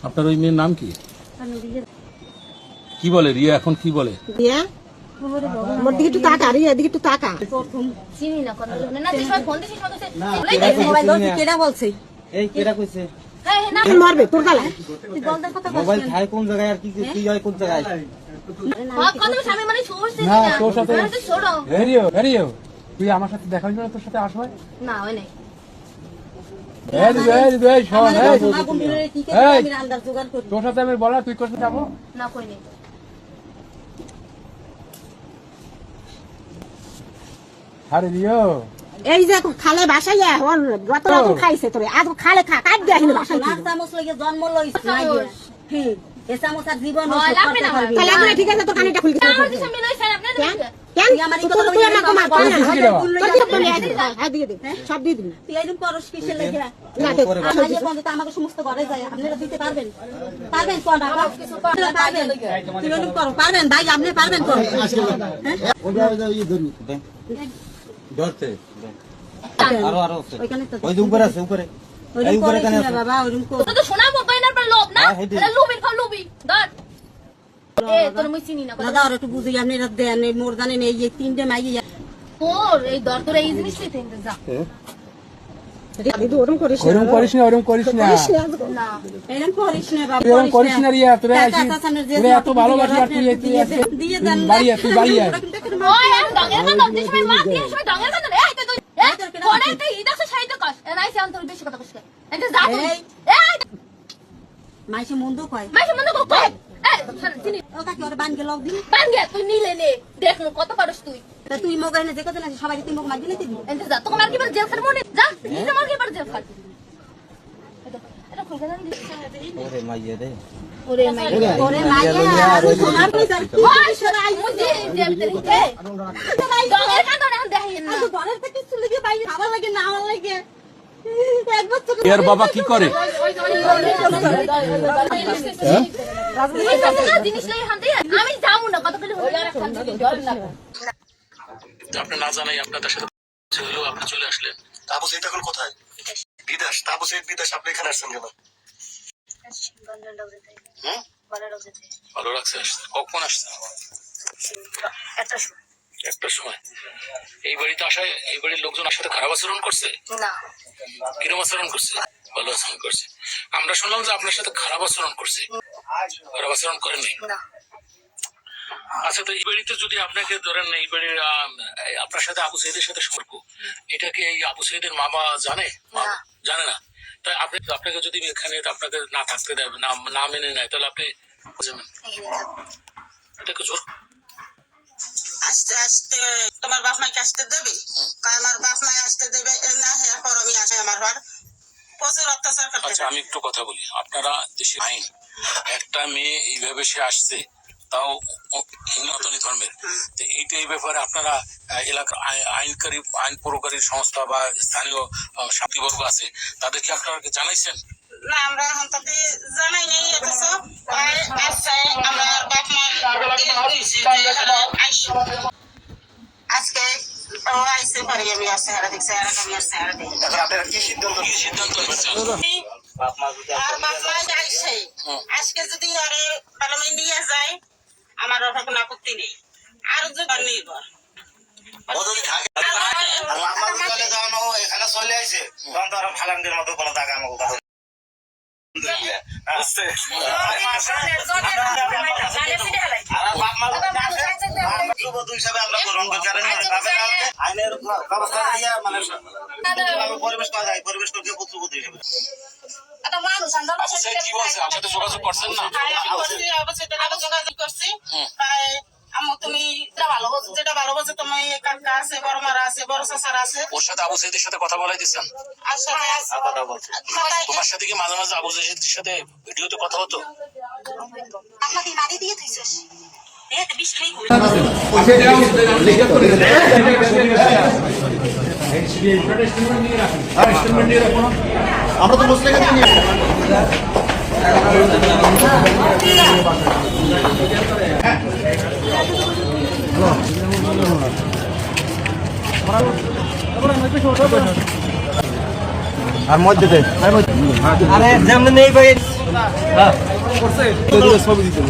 আপনার ওই মেয়ের নাম কি? কি বলে রিয়া? এখন কি বলে? রিয়া মোর দিকে একটু তাকা, রিয়া দিকে একটু তাকা। চিনি না কথা বলবে না, যে সবাই ফোন দিছিস মতো সে মোবাইল ধর, কেডা বলছে? এই কেডা কইছে? হ্যাঁ হ্যাঁ না মারবে তোর গালায়। তুই বলদার কথা বল। মোবাইল থাই কোন জায়গায় আর কি কি হয় কোন জায়গায়? হক কথা স্বামী মানে সমস্যা না নেই। তোর সাথে ছোড়ো ভেরিও তুই আমার সাথে দেখা হইল না? তোর সাথে আসবে না ওই নাই তোর সাথে আমি বলা তুই কোথায় যাবো? না কই নেই আরে রিও এই যে খালে বাসাইয়া ওর গত রাত খাইছে তোরে, আজ খালে খা কাট দেয়া হিনে বাসাই লাখ চামচ লাগে জন্ম লইছে না কি এ চামচ আর জীবন ওই লাগবে না তাহলে আপনি ঠিক আছে, তোর কানেটা খুলে দিতে আমার দিছে মিলাই স্যার আপনি কেন তুই আমাকে মার পার না হ্যাঁ দিয়ে দে, সব দিয়ে দিন। তুই এরকম করস কিসের লাগে না আমাদের বন্ধু আমাকে সমস্ত ঘরে যায় আপনারা দিতে পারবেন? পারবেন কোন টাকা কিছু পারবেন? তুই এরকম করো পারবেন ভাই, আপনি পারবেন কোন? ধরতে আরো আরো আছে ওইখানে তো ওই যে উপরে আছে উপরে এই উপরে কানে আছে বাবা ওরকম কর তো শোনাবো কইনার পর লোভ না, এটা লুবিন ফল লুবি ধর এ তোর মুই চিনি না কথা দাদা আর একটু বুঝি আপনি রাত দেন এই মোর জানেন এই যে তিনটে মাইয়া তোর এই দর তোর এই জিনিসটাই থেকে যা দিদি ওরকম করিস না, ওরকম করিস না, ওরকম করিস না, না এরকম করিস না বাবা, তুই ওরকম করিস না রিয়া। তোরা এত ভালোবাসি আর তুই দিয়ে দেন বাড়ি তুই বাড়ি আয়। ওই এক ডঙ্গের কান দিছ ভাই মার দিয়ে সবাই ডঙ্গের কান এই তুই কোনে তুই ইদাস সাইতে কস নাই সে অন্তর বেশি কথা কস এটা যা তুই এই মাইসে মন্দ কয় মাইছে মনে কো কই এই চিনি ও কাকি ওরে বান গেল দিন বান গে তুই নিলে নে দেখ কত পারস তুই তা তুই মগাই না যে কত না সবাই তুই মগ মাগিলে দিবি এন্তে যা তোকে মার কি বার জেল খাট মনে যা নিজে মার কি বার জেল খাট এটা কই গেল ওরে মাইয়া রে ওরে মাই ওরে মাইয়া আর সোনার কই যাই ওই সরাই মুজি যে ভিতরে কে ডঙ্গের কান না দেখাই না তো ঘরের থেকে চলে গিয়ে বাইরে খাবার লাগে না আমার লাগে এক বছর এর বাবা কি করে? জিনিস লাই হাতে আমি যাবো না কত করে হয়ে রাখতাম আপনি না জানাই আপনাদের সাথে হলো, আপনি চলে আসলেন। তাবু সেট এখন কোথায়? বিদেশ। তাবু সেট বিদেশ, আপনি এখানে আসছেন কেন? ভালো লাগছে আসছে। কখন আসছে? একটা সময়। এই বাড়িতে আসায় এই বাড়ির লোকজন সাথে খারাপ আচরণ করছে? না কিরম আচরণ করছে? ভালো আচরণ করছে। আমরা শুনলাম যে আপনার সাথে খারাপ আচরণ করছে। খারাপ আচরণ করেনি? না আচ্ছা, তো এই বাড়িতে যদি আপনাকে ধরেন এই বাড়ির আপনার সাথে আবু সাইদের সাথে সম্পর্ক, এটা কি এই আবু সাইদের মামা জানে? জানে না? তাই আপনি আপনাকে যদি এখানে আপনাকে না থাকতে দেয়, না মেনে নেয়, তাহলে আপনি এটাকে জোর আস্তে আস্তে তোমার বাপ মাকে আসতে দেবে? আমার বাপ মাই আসতে দেবে না? হ্যাঁ পর আমি আসে আমার ঘর প্রচুর অত্যাচার করতে। আচ্ছা, আমি একটু কথা বলি। আপনারা দেশের আইন, একটা মেয়ে এইভাবে সে আসছে, তাও সনাতনী ধর্মের, তো এইটা এই ব্যাপারে আপনারা এলাকার আইন প্রয়োগকারী সংস্থা বা স্থানীয় শান্তিবর্গ আছে, তাদেরকে আপনারা জানাইছেন? না আমরা এখন তাতে জানাই নেই, অথচ আসছে আমার বাপ মা আজকে ও আইসে পারি আমি আসছে হারা দেখছে আর আমি আসছে হারা দেখি। এখন আপনারা কি সিদ্ধান্ত নিচ্ছেন? আর বাপ মা আইসে আজকে যদি আরে পালামাই নিয়ে যায় আমার ওটা কোনো আপত্তি নেই, আর যদি নির্ভর এখানে চলে আসে তখন তো আরো ফালান্ডের মতো কোনো জায়গা আমাকে কথা হিসাবে আমরা গ্রহণ করছি। আইনের ব্যবস্থা দিয়ে মানে পরিবেশ করা যায়, পরিবেশ করতে পুত্রবধূ হিসেবে। কি বলছে? আপনার সাথে যোগাযোগ করছেন না? যোগাযোগ করছি, তুমি যেটা ভালো বোঝো, তুমি কাকা আছে, বড় মারা আছে, বড় চাচারা আছে, ওর সাথে আবু সাইদের সাথে কথা বলাই দিচ্ছেন? তোমার সাথে কি মাঝে মাঝে আবু সাইদের সাথে ভিডিওতে কথা হতো? আপনাকে মারি দিয়ে থইছস এত বিষ খাই আমরা তো মুসলিম নিয়ে আর মধ্যে দে আরে যেমন নেই ভাই ছবি দিতে